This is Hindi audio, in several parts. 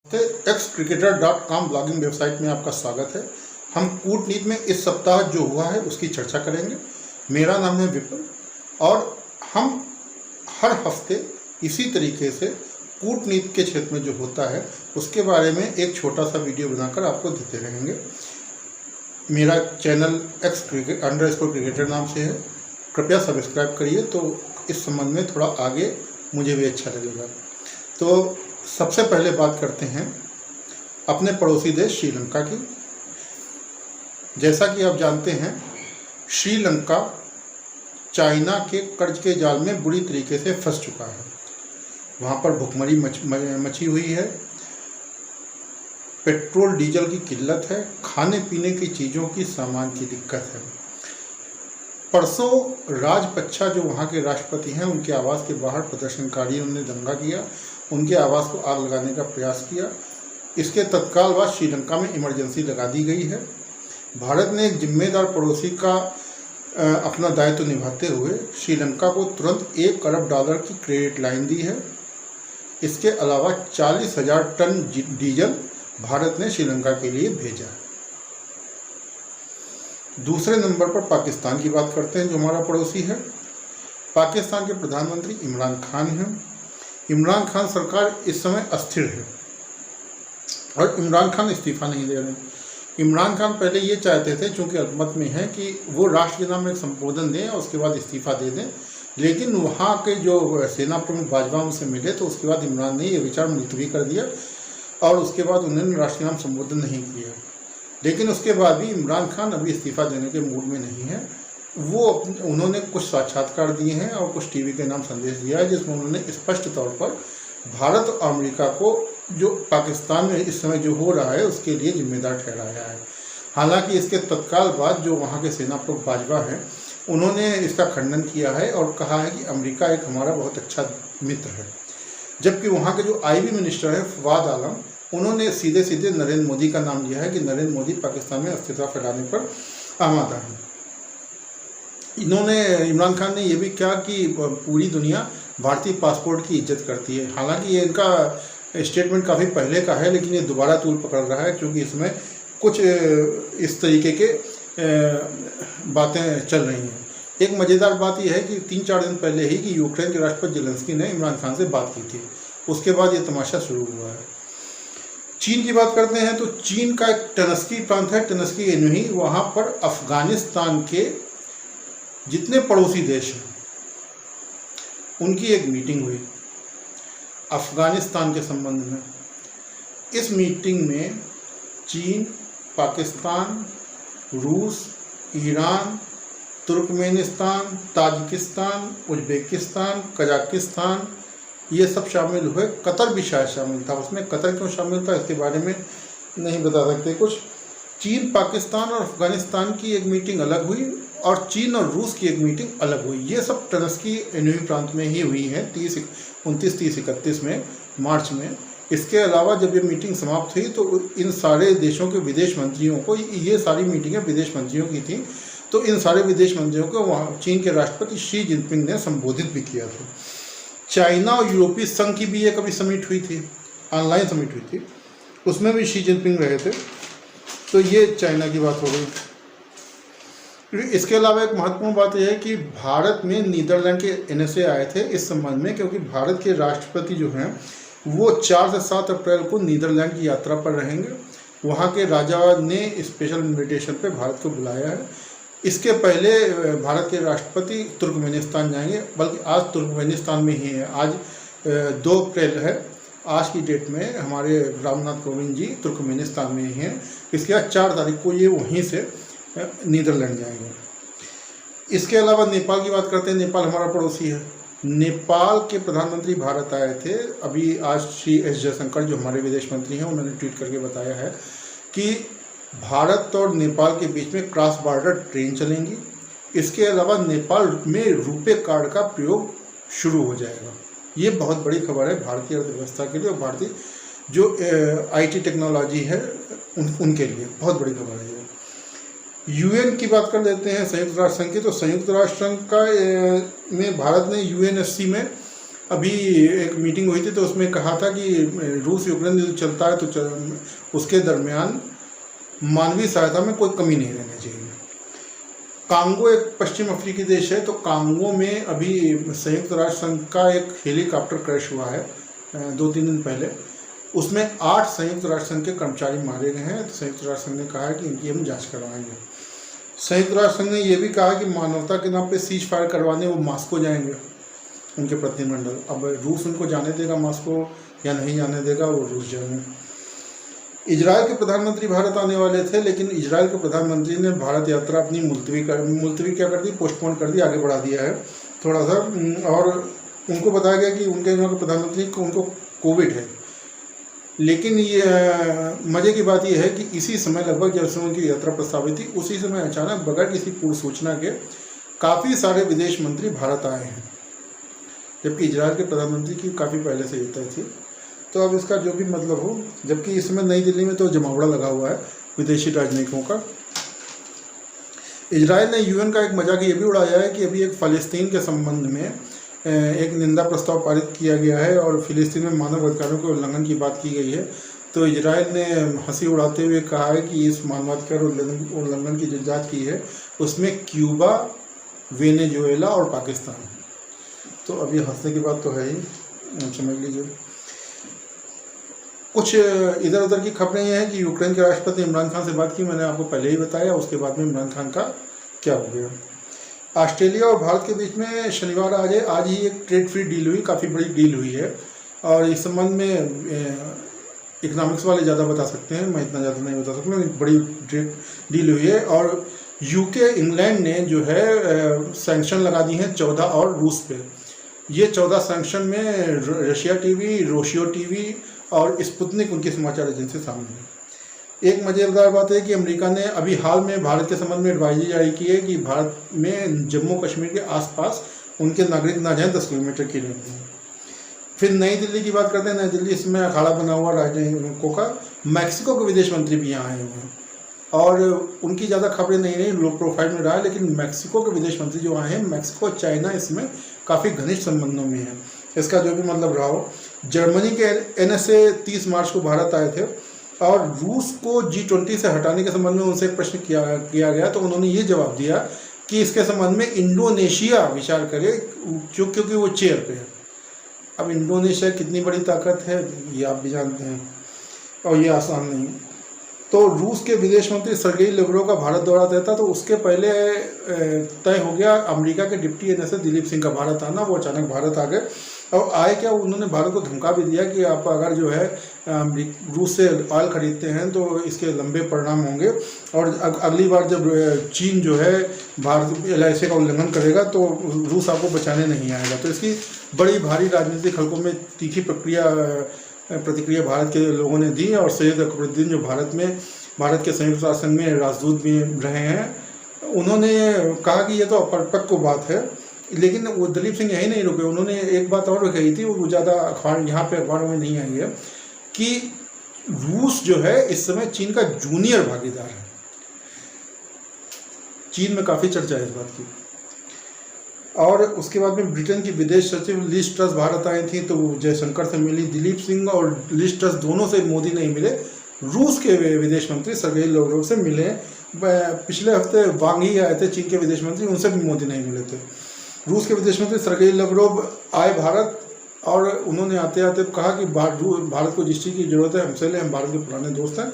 एक्सक्रिकेटर.com ब्लॉगिंग वेबसाइट में आपका स्वागत है। हम कूटनीति में इस सप्ताह जो हुआ है उसकी चर्चा करेंगे। मेरा नाम है विपुल और हम हर हफ्ते इसी तरीके से कूटनीति के क्षेत्र में जो होता है उसके बारे में एक छोटा सा वीडियो बनाकर आपको देते रहेंगे। मेरा चैनल x_क्रिकेटर नाम से है, कृपया सब्सक्राइब करिए तो इस संबंध में थोड़ा आगे मुझे भी अच्छा लगेगा। तो सबसे पहले बात करते हैं अपने पड़ोसी देश श्रीलंका की। जैसा कि आप जानते हैं, श्रीलंका चाइना के कर्ज के जाल में बुरी तरीके से फंस चुका है। वहाँ पर भुखमरी मची हुई है, पेट्रोल डीजल की किल्लत है, खाने पीने की चीज़ों की सामान की दिक्कत है। परसों राजपक्षा जो वहाँ के राष्ट्रपति हैं, उनके आवास के बाहर प्रदर्शनकारियों ने दंगा किया, उनके आवास को आग लगाने का प्रयास किया। इसके तत्काल बाद श्रीलंका में इमरजेंसी लगा दी गई है। भारत ने एक जिम्मेदार पड़ोसी का अपना दायित्व निभाते हुए श्रीलंका को तुरंत $1 अरब की क्रेडिट लाइन दी है। इसके अलावा 40,000 टन डीजल भारत ने श्रीलंका के लिए भेजा है। दूसरे नंबर पर पाकिस्तान की बात करते हैं, जो हमारा पड़ोसी है। पाकिस्तान के प्रधानमंत्री इमरान खान हैं। इमरान खान सरकार इस समय अस्थिर है और इमरान खान इस्तीफा नहीं दे रहे। इमरान खान पहले ये चाहते थे, चूँकि अल्पमत में है, कि वो राष्ट्र के नाम में एक संबोधन दें और उसके बाद इस्तीफा दे दें, लेकिन वहाँ के जो सेना प्रमुख बाजवा उनसे मिले तो उसके बाद इमरान ने ये विचार मुलतवी कर दिया और उसके बाद उन्होंने राष्ट्र के नाम संबोधन नहीं किया। लेकिन उसके बाद भी इमरान खान अभी इस्तीफा देने के मूड में नहीं है। उन्होंने कुछ साक्षात्कार दिए हैं और कुछ टीवी के नाम संदेश दिया है, जिसमें उन्होंने स्पष्ट तौर पर भारत और अमेरिका को जो पाकिस्तान में इस समय जो हो रहा है उसके लिए जिम्मेदार ठहराया है। हालांकि इसके तत्काल बाद जो वहाँ के सेना प्रमुख बाजवा हैं, उन्होंने इसका खंडन किया है और कहा है कि अमेरिका एक हमारा बहुत अच्छा मित्र है। जबकि वहाँ के जो IB मिनिस्टर हैं फवाद आलम, उन्होंने सीधे सीधे नरेंद्र मोदी का नाम लिया है कि नरेंद्र मोदी पाकिस्तान में अस्थिरता फैलाने पर आमादा है। इमरान खान ने यह भी कहा कि पूरी दुनिया भारतीय पासपोर्ट की इज्जत करती है। हालांकि ये इनका स्टेटमेंट काफ़ी पहले का है, लेकिन ये दोबारा तूल पकड़ रहा है क्योंकि इसमें कुछ इस तरीके के बातें चल रही हैं। एक मज़ेदार बात यह है कि 3-4 दिन पहले ही कि यूक्रेन के राष्ट्रपति जेलेंस्की ने इमरान खान से बात की थी। उसके बाद ये तमाशा शुरू हुआ है। चीन की बात करते हैं तो चीन का एक टनस्की प्रांत है, टनस्की एनुही। वहाँ पर अफगानिस्तान के जितने पड़ोसी देश हैं उनकी एक मीटिंग हुई अफगानिस्तान के संबंध में। इस मीटिंग में चीन, पाकिस्तान, रूस, Iran, Turkmenistan, Tajikistan, Uzbekistan, Kazakhstan, ये सब शामिल हुए। कतर भी शायद शामिल था। उसमें कतर क्यों शामिल था इसके बारे में नहीं बता सकते कुछ। चीन, पाकिस्तान और अफगानिस्तान की एक मीटिंग अलग हुई और चीन और रूस की एक मीटिंग अलग हुई। ये सब टनस्की एनुही प्रांत में ही हुई है 29, 30, 31 में मार्च में। इसके अलावा जब ये मीटिंग समाप्त हुई तो इन सारे देशों के विदेश मंत्रियों को, ये सारी मीटिंगें विदेश मंत्रियों की थी, तो इन सारे विदेश मंत्रियों को वहाँ चीन के राष्ट्रपति शी जिनपिंग ने संबोधित भी किया था। चाइना और यूरोपीय संघ की भी एक अभी समिट हुई थी, ऑनलाइन समिट हुई थी, उसमें भी शी जिनपिंग रहे थे। तो ये चाइना की बात हो गई। इसके अलावा एक महत्वपूर्ण बात यह है कि भारत में नीदरलैंड के NSA आए थे इस संबंध में, क्योंकि भारत के राष्ट्रपति जो हैं वो 4 से 7 अप्रैल को नीदरलैंड की यात्रा पर रहेंगे। वहाँ के राजा ने स्पेशल इन्विटेशन पे भारत को बुलाया है। इसके पहले भारत के राष्ट्रपति तुर्कमेनिस्तान जाएंगे, बल्कि आज तुर्कमेनिस्तान में ही है। आज 2 अप्रैल है, आज की डेट में हमारे रामनाथ कोविंद जी तुर्कमेनिस्तान में ही हैं। इसके बाद 4 तारीख को ये वहीं से नीदरलैंड जाएंगे। इसके अलावा नेपाल की बात करते हैं। नेपाल हमारा पड़ोसी है। नेपाल के प्रधानमंत्री भारत आए थे अभी। आज श्री S जयशंकर जो हमारे विदेश मंत्री हैं, उन्होंने ट्वीट करके बताया है कि भारत और नेपाल के बीच में क्रॉस बॉर्डर ट्रेन चलेंगी। इसके अलावा नेपाल में रुपे कार्ड का प्रयोग शुरू हो जाएगा। ये बहुत बड़ी खबर है भारतीय अर्थव्यवस्था के लिए और भारतीय जो IT टेक्नोलॉजी है उनके लिए बहुत बड़ी खबर है। UN की बात कर लेते हैं, संयुक्त राष्ट्र संघ की। तो संयुक्त राष्ट्र संघ का में भारत ने UNSC में अभी एक मीटिंग हुई थी तो उसमें कहा था कि रूस यूक्रेन युद्ध चलता है तो उसके दरमियान मानवीय सहायता में कोई कमी नहीं रहनी चाहिए। कांगो एक पश्चिम अफ्रीकी देश है, तो कांगो में अभी संयुक्त राष्ट्र संघ का एक हेलीकॉप्टर क्रैश हुआ है 2-3 दिन पहले। उसमें 8 संयुक्त राष्ट्र संघ के कर्मचारी मारे गए हैं। तो संयुक्त राष्ट्र संघ ने कहा है कि इनकी हम जांच करवाएंगे। संयुक्त राष्ट्र संघ ने यह भी कहा कि मानवता के नाम पे सीज फायर करवाने वो मॉस्को जाएंगे, उनके प्रतिनिधिमंडल। अब रूस उनको जाने देगा मॉस्को या नहीं जाने देगा, वो रूस जाएंगे। इजराइल के प्रधानमंत्री भारत आने वाले थे, लेकिन इजराइल के प्रधानमंत्री ने भारत यात्रा अपनी मुलतवी क्या कर दी, पोस्टपोन कर दी, आगे बढ़ा दिया है थोड़ा सा। और उनको बताया गया कि उनके यहाँ के प्रधानमंत्री को उनको कोविड है। लेकिन ये मज़े की बात यह है कि इसी समय लगभग जब से उनकी यात्रा प्रस्तावित थी, उसी समय अचानक बगैर किसी पूर्व सूचना के काफ़ी सारे विदेश मंत्री भारत आए हैं, जबकि इजराइल के प्रधानमंत्री की काफ़ी पहले से तय थी। तो अब इसका जो भी मतलब हो, जबकि इस समय नई दिल्ली में तो जमावड़ा लगा हुआ है विदेशी राजनयिकों का। इजराइल ने यूएन का एक मजाक ये भी उड़ाया है कि अभी एक फ़लस्तीन के संबंध में एक निंदा प्रस्ताव पारित किया गया है और फ़िलिस्तीन में मानव अधिकारों के उल्लंघन की बात की गई है। तो इजराइल ने हंसी उड़ाते हुए कहा है कि इस मानवाधिकार उल्लंघन की जो जाँच की है उसमें क्यूबा, वेनेजुएला और पाकिस्तान। तो अभी हंसने की बात तो है ही, समझ लीजिए। कुछ इधर उधर की खबरें ये हैं कि यूक्रेन के राष्ट्रपति इमरान खान से बात की, मैंने आपको पहले ही बताया। उसके बाद में इमरान खान का क्या हो गया। ऑस्ट्रेलिया और भारत के बीच में शनिवार आज ही एक ट्रेड फ्री डील हुई, काफ़ी बड़ी डील हुई है। और इस संबंध में इकोनॉमिक्स वाले ज़्यादा बता सकते हैं, मैं इतना ज़्यादा नहीं बता सकता। बड़ी ट्रेड डील हुई है और यूके, इंग्लैंड ने जो है सैंक्शन लगा दी हैं 14 और रूस पे। ये 14 सैंक्शन में रशिया टीवी, रोशियो टीवी और स्पुतनिक उनकी समाचार एजेंसी शामिल है। एक मज़ेदार बात है कि अमेरिका ने अभी हाल में भारत के संबंध में एडवाइजरी जारी की है कि भारत में जम्मू कश्मीर के आसपास उनके नागरिक ना जाएं 10 किलोमीटर की रेंज में। फिर नई दिल्ली की बात करते हैं। नई दिल्ली इसमें अखाड़ा बना हुआ राजनयिकों का। मैक्सिको के विदेश मंत्री भी यहाँ आए हुए हैं और उनकी ज़्यादा खबरें नहीं रही, लो प्रोफाइल में रहा है। लेकिन मैक्सिको के विदेश मंत्री जो आए हैं, मैक्सिको और चाइना इसमें काफ़ी घनिष्ठ संबंधों में है। इसका जो भी मतलब रहा हो। जर्मनी के NSA 30 मार्च को भारत आए थे और रूस को G20 से हटाने के संबंध में उनसे एक प्रश्न किया गया, तो उन्होंने ये जवाब दिया कि इसके संबंध में इंडोनेशिया विचार करे, क्योंकि वो चेयर पे है। अब इंडोनेशिया कितनी बड़ी ताकत है ये आप भी जानते हैं और ये आसान नहीं। तो रूस के विदेश मंत्री सर्गेई लेवरोव का भारत दौरा तय था, तो उसके पहले तय हो गया अमेरिका के डिप्टी NSA दिलीप सिंह का भारत आना। वो अचानक भारत आ गए और आए क्या, उन्होंने भारत को धमका भी दिया कि आप अगर जो है रूस से ऑयल खरीदते हैं तो इसके लंबे परिणाम होंगे और अगली बार जब चीन जो है भारत LIC का उल्लंघन करेगा तो रूस आपको बचाने नहीं आएगा। तो इसकी बड़ी भारी राजनीतिक हलकों में तीखी प्रतिक्रिया भारत के लोगों ने दी। और सैयद अकबरुद्दीन जो भारत के संयुक्त राष्ट्र संघ में राजदूत भी रहे हैं, उन्होंने कहा कि ये तो अपरिपक्व बात है। लेकिन वो दिलीप सिंह यही नहीं रुके, उन्होंने एक बात और कही थी, वो ज़्यादा यहाँ पे अखबारों में नहीं आई है, कि रूस जो है इस समय चीन का जूनियर भागीदार है। चीन में काफ़ी चर्चा है इस बात की। और उसके बाद में ब्रिटेन की विदेश सचिव लिज ट्रस भारत आई थी, तो जयशंकर से मिली। दिलीप सिंह और लिज ट्रस दोनों से मोदी नहीं मिले, रूस के विदेश मंत्री सर्गेई लेवरोव से मिले। पिछले हफ्ते वांग ही आए थे, चीन के विदेश मंत्री, उनसे भी मोदी नहीं मिले थे। रूस के विदेश मंत्री सर्गेई लेवरोव आए भारत और उन्होंने आते आते कहा कि भारत को जिस चीज़ की जरूरत है हमसे ले, हम भारत के पुराने दोस्त हैं,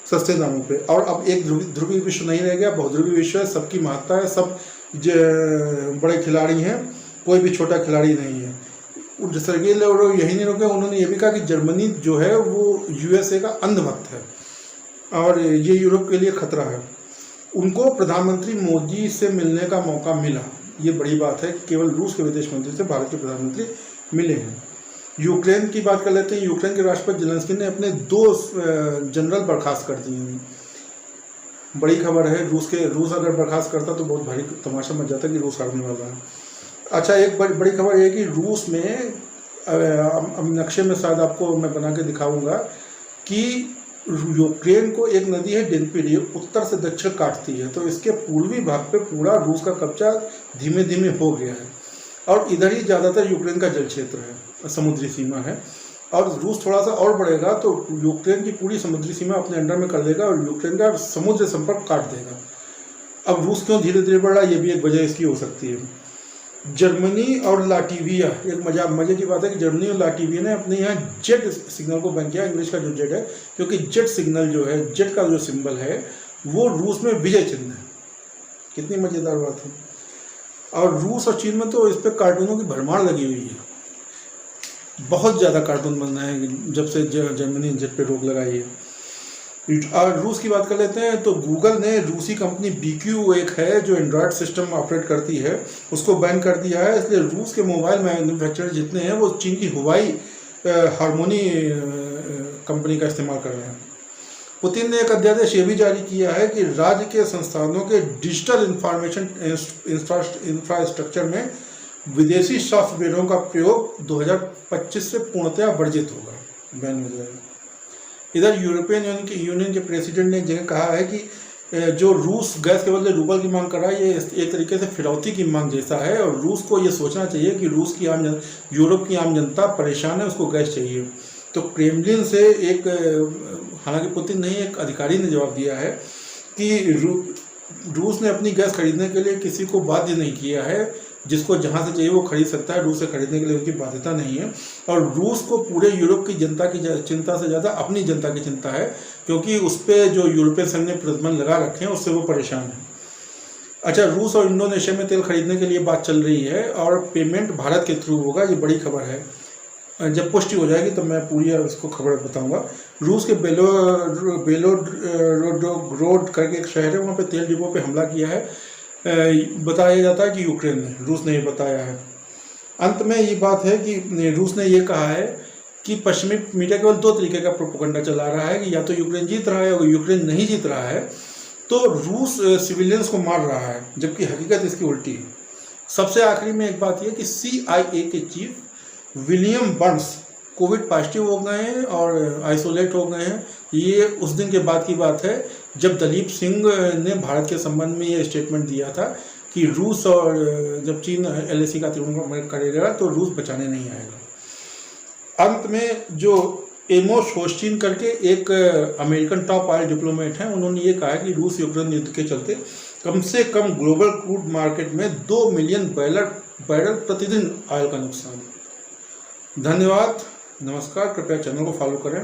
सस्ते दामों पे। और अब एक ध्रुवीय विश्व नहीं रह गया, बहुध्रुवीय विश्व है, सबकी महत्ता है, सब बड़े खिलाड़ी हैं, कोई भी छोटा खिलाड़ी नहीं है। सर्गेई लेवरोव यही नहीं रुके, उन्होंने ये भी कहा कि जर्मनी जो है वो USA का अंधभक्त है और ये यूरोप के लिए खतरा है। उनको प्रधानमंत्री मोदी से मिलने का मौका मिला, ये बड़ी बात है। केवल रूस के विदेश मंत्री से भारत के प्रधानमंत्री मिले हैं। यूक्रेन की बात कर लेते हैं। यूक्रेन के राष्ट्रपति जेलेंस्की ने अपने 2 जनरल बर्खास्त कर दिए हैं। बड़ी खबर है। रूस अगर बर्खास्त करता तो बहुत भारी तमाशा मच जाता कि रूस हारने वाला है। अच्छा, एक बड़ी खबर है कि रूस में नक्शे में शायद आपको मैं बना के दिखाऊंगा कि यूक्रेन को एक नदी है डेन्पिरी, उत्तर से दक्षिण काटती है, तो इसके पूर्वी भाग पे पूरा रूस का कब्जा धीमे धीमे हो गया है। और इधर ही ज़्यादातर यूक्रेन का जल क्षेत्र है, समुद्री सीमा है। और रूस थोड़ा सा और बढ़ेगा तो यूक्रेन की पूरी समुद्री सीमा अपने अंडर में कर देगा और यूक्रेन का समुद्र संपर्क काट देगा। अब रूस क्यों धीरे धीरे बढ़ रहा है, ये भी एक वजह इसकी हो सकती है। जर्मनी और लाटविया, एक मजे की बात है कि जर्मनी और लाटविया ने अपने यहाँ जेट सिग्नल को बैन किया, इंग्लिश का जो जेट है, क्योंकि जेट सिग्नल जो है, जेट का जो सिंबल है वो रूस में विजय चिन्ह है। कितनी मज़ेदार बात है। और रूस और चीन में तो इस पर कार्टूनों की भरमार लगी हुई है, बहुत ज़्यादा कार्टून बन रहे हैं जब से जर्मनी जेट पे रोक लगाई है। और रूस की बात कर लेते हैं तो गूगल ने रूसी कंपनी BQ एक है जो एंड्रॉयड सिस्टम ऑपरेट करती है, उसको बैन कर दिया है। इसलिए रूस के मोबाइल मैन्युफैक्चरर जितने हैं वो चीन की हुवाई हार्मोनी कंपनी का इस्तेमाल कर रहे हैं। पुतिन ने एक अध्यादेश ये भी जारी किया है कि राज्य के संस्थानों के डिजिटल इंफॉर्मेशन इंफ्रास्ट्रक्चर में विदेशी सॉफ्टवेयरों का प्रयोग 2025 से पूर्णतया वर्जित होगा, बैन हो जाएगा। इधर यूरोपियन यूनियन के प्रेसिडेंट ने एक जगह कहा है कि जो रूस गैस के बदले रूबल की मांग कर रहा है, ये एक तरीके से फिरौती की मांग जैसा है और रूस को ये सोचना चाहिए कि यूरोप की आम जनता परेशान है, उसको गैस चाहिए। तो क्रेमलिन से एक, हालांकि पुतिन नहीं, एक अधिकारी ने जवाब दिया है कि रूस ने अपनी गैस खरीदने के लिए किसी को बाध्य नहीं किया है, जिसको जहाँ से चाहिए वो खरीद सकता है, रूस से खरीदने के लिए उनकी बाध्यता नहीं है। और रूस को पूरे यूरोप की जनता की चिंता से ज़्यादा अपनी जनता की चिंता है, क्योंकि उस पर जो यूरोपियन संघ ने प्रतिबंध लगा रखे हैं उससे वो परेशान है। अच्छा, रूस और इंडोनेशिया में तेल खरीदने के लिए बात चल रही है और पेमेंट भारत के थ्रू होगा, ये बड़ी खबर है। जब पुष्टि हो जाएगी तो मैं पूरी इसको खबर बताऊंगा। रूस के बेलोरोड करके एक शहर है, वहाँ पे तेल डिपो पे हमला किया है, बताया जाता है कि यूक्रेन ने, रूस ने ये बताया है। अंत में ये बात है कि रूस ने ये कहा है कि पश्चिमी मीडिया केवल दो तरीके का प्रोपेगेंडा चला रहा है कि या तो यूक्रेन जीत रहा है, अगर यूक्रेन नहीं जीत रहा है तो रूस सिविलियंस को मार रहा है, जबकि हकीकत इसकी उल्टी है। सबसे आखिरी में एक बात यह कि CIA के chief William Burns Covid positive हो गए हैं और आइसोलेट हो गए हैं। ये उस दिन के बाद की बात है जब दलीप सिंह ने भारत के संबंध में ये स्टेटमेंट दिया था कि रूस और जब चीन LAC का अतिक्रमण करेगा तो रूस बचाने नहीं आएगा। अंत में जो एमोस होस्टिन करके एक अमेरिकन टॉप ऑयल डिप्लोमेट हैं, उन्होंने ये कहा कि रूस यूक्रेन युद्ध के चलते कम से कम ग्लोबल क्रूड मार्केट में 2 मिलियन बैरल प्रतिदिन ऑयल का नुकसान। धन्यवाद, नमस्कार। कृपया चैनल को फॉलो करें।